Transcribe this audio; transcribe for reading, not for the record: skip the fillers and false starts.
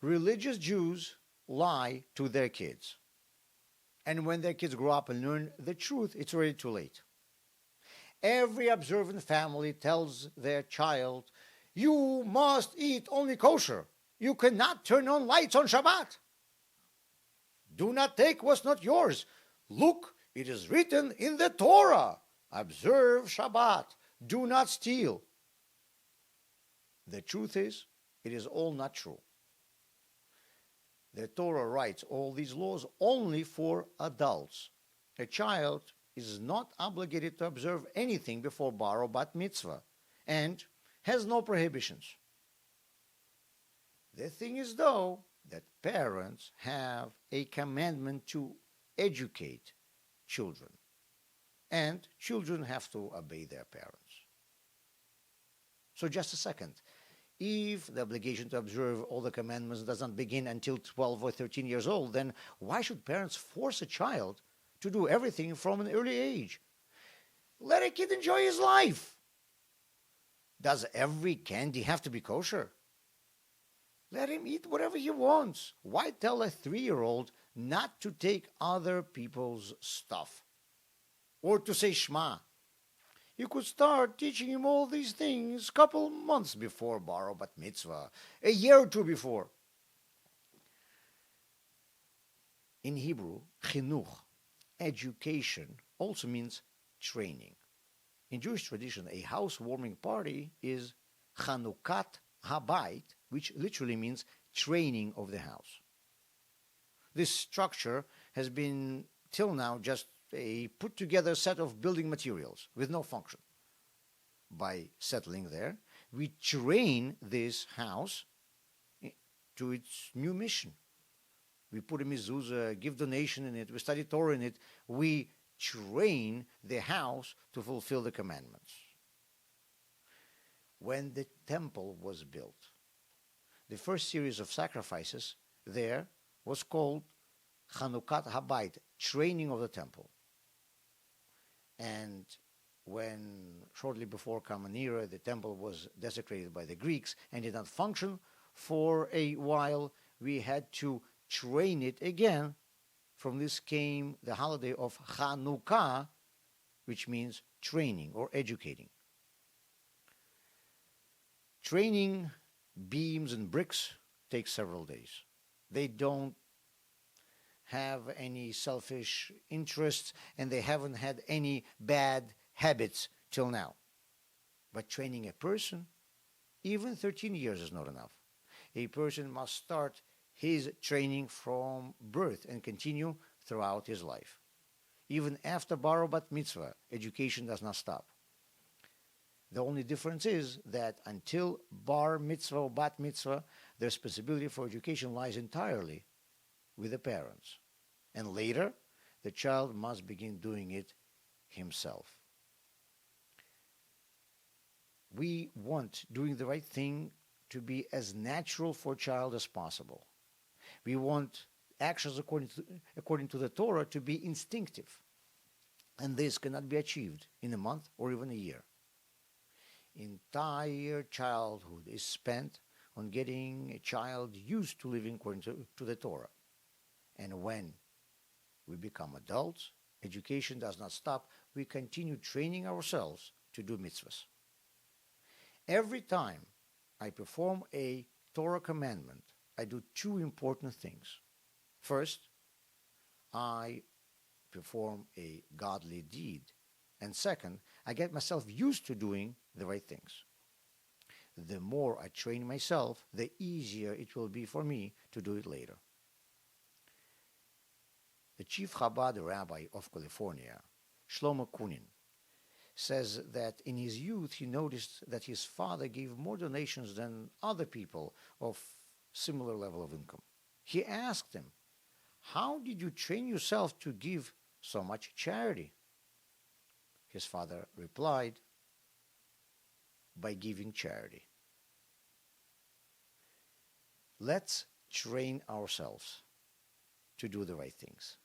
religious Jews lie to their kids. And when their kids grow up and learn the truth, it's already too late. Every observant family tells their child, you must eat only kosher. You cannot turn on lights on Shabbat. Do not take what's not yours. Look, it is written in the Torah. Observe Shabbat. Do not steal. The truth is, it is all not true. The Torah writes all these laws only for adults. A child is not obligated to observe anything before bar or bat mitzvah and has no prohibitions. The thing is, though, that parents have a commandment to educate children, and children have to obey their parents. So just a second. If the obligation to observe all the commandments does not begin until 12 or 13 years old, then why should parents force a child to do everything from an early age? Let a kid enjoy his life. Does every candy have to be kosher? Let him eat whatever he wants. Why tell a 3-year-old not to take other people's stuff? Or to say Shema? You could start teaching him all these things a couple months before bar or bat mitzvah, a year or two before. In Hebrew, chinuch, education, also means training. In Jewish tradition, a housewarming party is Chanukat Habayit, which literally means training of the house. This structure has been, till now, just a put-together set of building materials with no function. By settling there, we train this house to its new mission. We put a mezuzah, give donation in it, we study Torah in it. We train the house to fulfill the commandments. When the temple was built, the first series of sacrifices there was called Chanukat Habayit, training of the temple. And when, shortly before Common Era, the temple was desecrated by the Greeks and did not function for a while, we had to train it again. From this came the holiday of Chanukah, which means training or educating. Training beams and bricks takes several days. They don't have any selfish interests, and they haven't had any bad habits till now. But training a person, even 13 years is not enough. A person must start his training from birth and continue throughout his life. Even after bar or bat mitzvah, education does not stop. The only difference is that until bar mitzvah or bat mitzvah, the responsibility for education lies entirely with the parents. And later, the child must begin doing it himself. We want doing the right thing to be as natural for a child as possible. We want actions according to the Torah to be instinctive. And this cannot be achieved in a month or even a year. Entire childhood is spent on getting a child used to living according to the Torah. And when we become adults, education does not stop. We continue training ourselves to do mitzvahs. Every time I perform a Torah commandment, I do two important things. First, I perform a godly deed. And second, I get myself used to doing the right things. The more I train myself, the easier it will be for me to do it later. The chief Chabad rabbi of California, Shlomo Kunin, says that in his youth he noticed that his father gave more donations than other people of similar level of income. He asked him, "How did you train yourself to give so much charity?" His father replied, "By giving charity." Let's train ourselves to do the right things.